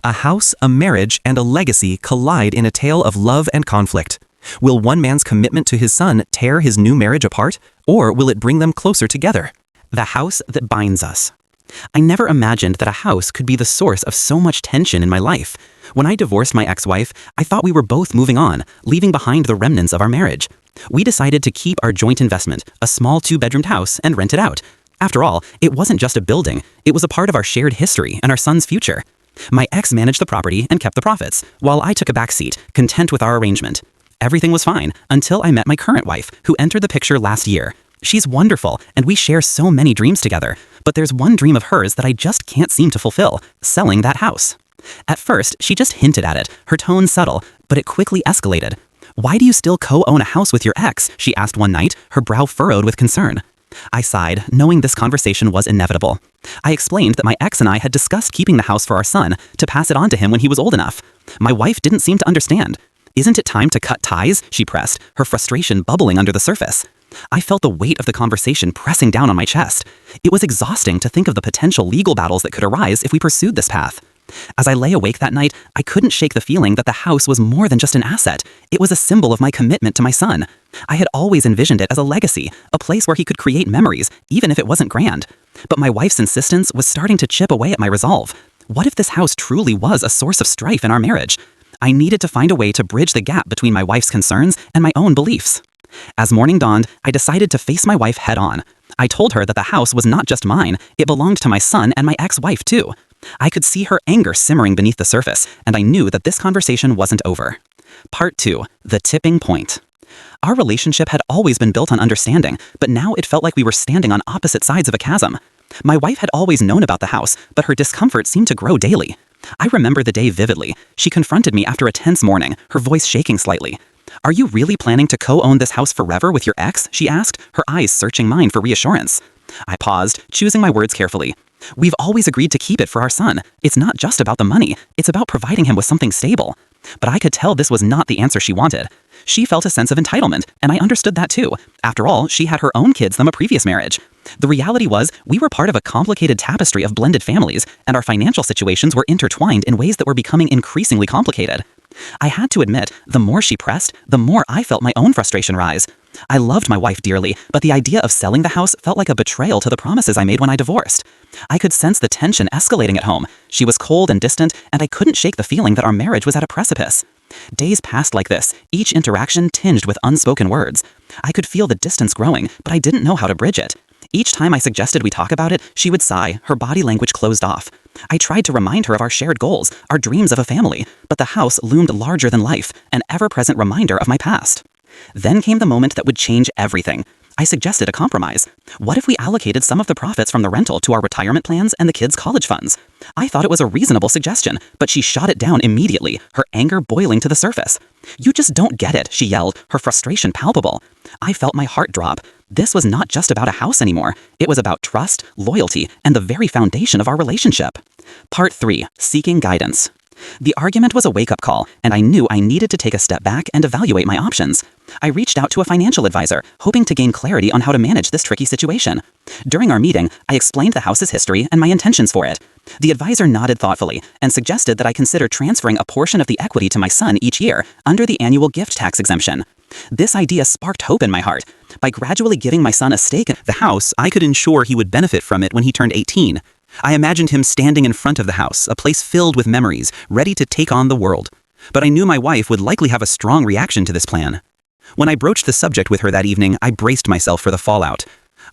A house, a marriage, and a legacy collide in a tale of love and conflict. Will one man's commitment to his son tear his new marriage apart, or will it bring them closer together? The house that binds us. I never imagined that a house could be the source of so much tension in my life. When I divorced my ex-wife, I thought we were both moving on, leaving behind the remnants of our marriage. We decided to keep our joint investment, a small 2-bedroomed house, and rent it out. After all, it wasn't just a building, it was a part of our shared history and our son's future. My ex managed the property and kept the profits, while I took a backseat, content with our arrangement. Everything was fine until I met my current wife, who entered the picture last year. She's wonderful, and we share so many dreams together, but there's one dream of hers that I just can't seem to fulfill: selling that house. At first, she just hinted at it, her tone subtle, but it quickly escalated. "Why do you still co-own a house with your ex?" she asked one night, her brow furrowed with concern. I sighed, knowing this conversation was inevitable. I explained that my ex and I had discussed keeping the house for our son, to pass it on to him when he was old enough. My wife didn't seem to understand. "Isn't it time to cut ties?" she pressed, her frustration bubbling under the surface. I felt the weight of the conversation pressing down on my chest. It was exhausting to think of the potential legal battles that could arise if we pursued this path. As I lay awake that night, I couldn't shake the feeling that the house was more than just an asset. It was a symbol of my commitment to my son. I had always envisioned it as a legacy, a place where he could create memories, even if it wasn't grand. But my wife's insistence was starting to chip away at my resolve. What if this house truly was a source of strife in our marriage? I needed to find a way to bridge the gap between my wife's concerns and my own beliefs. As morning dawned, I decided to face my wife head on. I told her that the house was not just mine, it belonged to my son and my ex-wife too. I could see her anger simmering beneath the surface, and I knew that this conversation wasn't over. Part 2. The tipping point. Our relationship had always been built on understanding, but now it felt like we were standing on opposite sides of a chasm. My wife had always known about the house, but her discomfort seemed to grow daily. I remember the day vividly. She confronted me after a tense morning, her voice shaking slightly. "Are you really planning to co-own this house forever with your ex?" she asked, her eyes searching mine for reassurance. I paused, choosing my words carefully. "We've always agreed to keep it for our son. It's not just about the money, it's about providing him with something stable." But I could tell this was not the answer she wanted. She felt a sense of entitlement, and I understood that too. After all, she had her own kids from a previous marriage. The reality was, we were part of a complicated tapestry of blended families, and our financial situations were intertwined in ways that were becoming increasingly complicated. I had to admit, the more she pressed, the more I felt my own frustration rise. I loved my wife dearly, but the idea of selling the house felt like a betrayal to the promises I made when I divorced. I could sense the tension escalating at home. She was cold and distant, and I couldn't shake the feeling that our marriage was at a precipice. Days passed like this, each interaction tinged with unspoken words. I could feel the distance growing, but I didn't know how to bridge it. Each time I suggested we talk about it, she would sigh, her body language closed off. I tried to remind her of our shared goals, our dreams of a family, but the house loomed larger than life, an ever-present reminder of my past. Then came the moment that would change everything. I suggested a compromise. What if we allocated some of the profits from the rental to our retirement plans and the kids' college funds? I thought it was a reasonable suggestion, but she shot it down immediately, her anger boiling to the surface. "You just don't get it," she yelled, her frustration palpable. I felt my heart drop. This was not just about a house anymore. It was about trust, loyalty, and the very foundation of our relationship. Part 3. Seeking guidance. The argument was a wake-up call, and I knew I needed to take a step back and evaluate my options. I reached out to a financial advisor, hoping to gain clarity on how to manage this tricky situation. During our meeting, I explained the house's history and my intentions for it. The advisor nodded thoughtfully and suggested that I consider transferring a portion of the equity to my son each year under the annual gift tax exemption. This idea sparked hope in my heart. By gradually giving my son a stake in the house, I could ensure he would benefit from it when he turned 18. I imagined him standing in front of the house, a place filled with memories, ready to take on the world. But I knew my wife would likely have a strong reaction to this plan. When I broached the subject with her that evening, I braced myself for the fallout.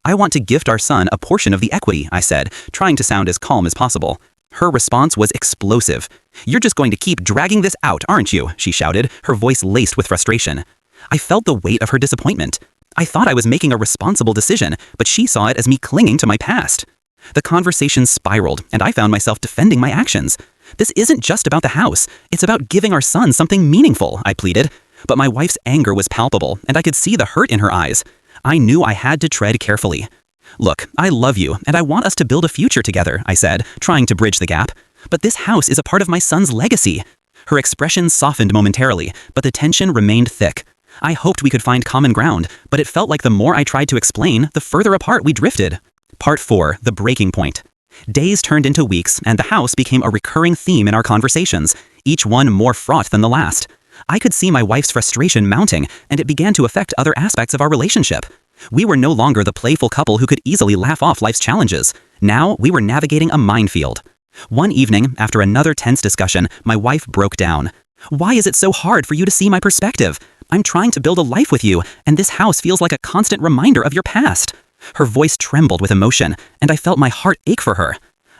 "I want to gift our son a portion of the equity," I said, trying to sound as calm as possible. Her response was explosive. "You're just going to keep dragging this out, aren't you?" she shouted, her voice laced with frustration. I felt the weight of her disappointment. I thought I was making a responsible decision, but she saw it as me clinging to my past. The conversation spiraled, and I found myself defending my actions. "This isn't just about the house. It's about giving our son something meaningful," I pleaded. But my wife's anger was palpable, and I could see the hurt in her eyes. I knew I had to tread carefully. "Look, I love you, and I want us to build a future together," I said, trying to bridge the gap. "But this house is a part of my son's legacy." Her expression softened momentarily, but the tension remained thick. I hoped we could find common ground, but it felt like the more I tried to explain, the further apart we drifted. Part 4. The breaking point. Days turned into weeks, and the house became a recurring theme in our conversations, each one more fraught than the last. I could see my wife's frustration mounting, and it began to affect other aspects of our relationship. We were no longer the playful couple who could easily laugh off life's challenges. Now we were navigating a minefield. One evening, after another tense discussion, my wife broke down. "Why is it so hard for you to see my perspective? I'm trying to build a life with you, and this house feels like a constant reminder of your past." Her voice trembled with emotion, and I felt my heart ache for her.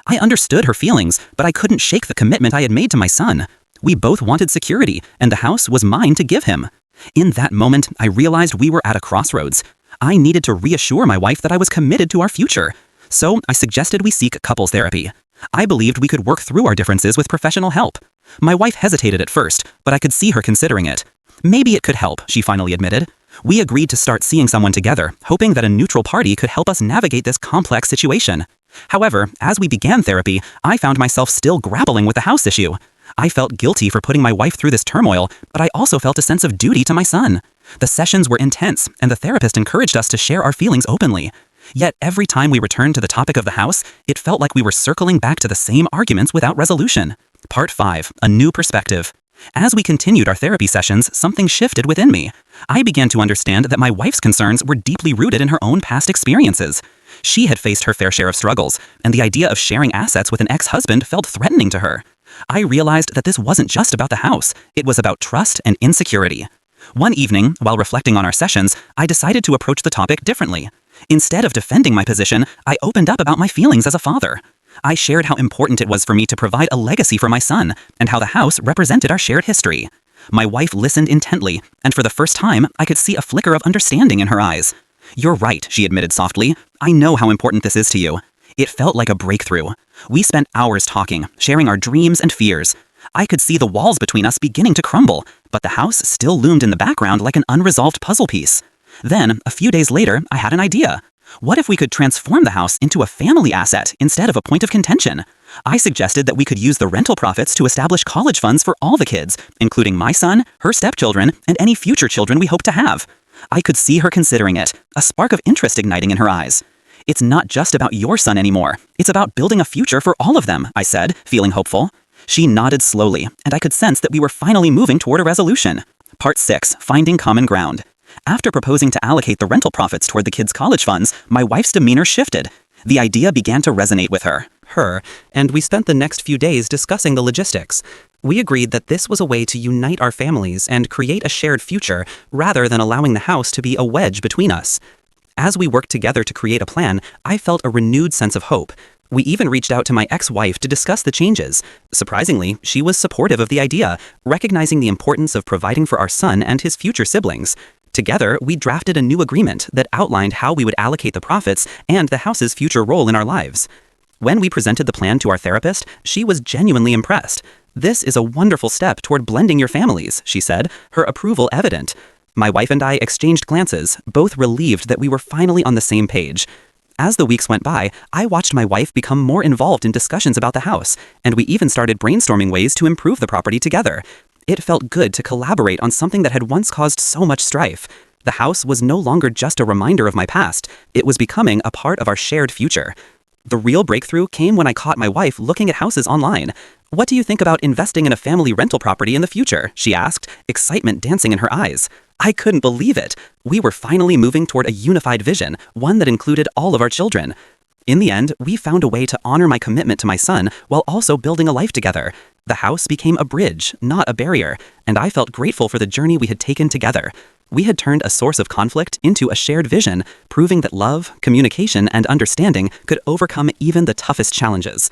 I understood her feelings, but I couldn't shake the commitment I had made to my son. We both wanted security, and the house was mine to give him. In that moment, I realized we were at a crossroads. I needed to reassure my wife that I was committed to our future. So I suggested we seek couples therapy. I believed we could work through our differences with professional help. My wife hesitated at first, but I could see her considering it. Maybe it could help, she finally admitted. We agreed to start seeing someone together, hoping that a neutral party could help us navigate this complex situation. However, as we began therapy, I found myself still grappling with the house issue. I felt guilty for putting my wife through this turmoil, but I also felt a sense of duty to my son. The sessions were intense, and the therapist encouraged us to share our feelings openly. Yet every time we returned to the topic of the house, it felt like we were circling back to the same arguments without resolution. Part 5. A New Perspective. As we continued our therapy sessions, something shifted within me. I began to understand that my wife's concerns were deeply rooted in her own past experiences. She had faced her fair share of struggles, and the idea of sharing assets with an ex-husband felt threatening to her. I realized that this wasn't just about the house, it was about trust and insecurity. One evening, while reflecting on our sessions, I decided to approach the topic differently. Instead of defending my position, I opened up about my feelings as a father. I shared how important it was for me to provide a legacy for my son, and how the house represented our shared history. My wife listened intently, and for the first time, I could see a flicker of understanding in her eyes. "You're right," she admitted softly. "I know how important this is to you." It felt like a breakthrough. We spent hours talking, sharing our dreams and fears. I could see the walls between us beginning to crumble, but the house still loomed in the background like an unresolved puzzle piece. Then, a few days later, I had an idea. What if we could transform the house into a family asset instead of a point of contention? I suggested that we could use the rental profits to establish college funds for all the kids, including my son, her stepchildren, and any future children we hope to have. I could see her considering it, a spark of interest igniting in her eyes. "It's not just about your son anymore. It's about building a future for all of them," I said, feeling hopeful. She nodded slowly, and I could sense that we were finally moving toward a resolution. Part 6. Finding Common Ground. After proposing to allocate the rental profits toward the kids' college funds, my wife's demeanor shifted. The idea began to resonate with her, and we spent the next few days discussing the logistics. We agreed that this was a way to unite our families and create a shared future, rather than allowing the house to be a wedge between us. As we worked together to create a plan, I felt a renewed sense of hope. We even reached out to my ex-wife to discuss the changes. Surprisingly, she was supportive of the idea, recognizing the importance of providing for our son and his future siblings. Together, we drafted a new agreement that outlined how we would allocate the profits and the house's future role in our lives. When we presented the plan to our therapist, she was genuinely impressed. "This is a wonderful step toward blending your families," she said, her approval evident. My wife and I exchanged glances, both relieved that we were finally on the same page. As the weeks went by, I watched my wife become more involved in discussions about the house, and we even started brainstorming ways to improve the property together. It felt good to collaborate on something that had once caused so much strife. The house was no longer just a reminder of my past, it was becoming a part of our shared future. The real breakthrough came when I caught my wife looking at houses online. "What do you think about investing in a family rental property in the future?" she asked, excitement dancing in her eyes. I couldn't believe it. We were finally moving toward a unified vision, one that included all of our children. In the end, we found a way to honor my commitment to my son while also building a life together. The house became a bridge, not a barrier, and I felt grateful for the journey we had taken together. We had turned a source of conflict into a shared vision, proving that love, communication, and understanding could overcome even the toughest challenges.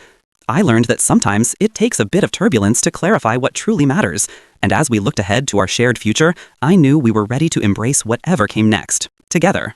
I learned that sometimes it takes a bit of turbulence to clarify what truly matters, and as we looked ahead to our shared future, I knew we were ready to embrace whatever came next, together.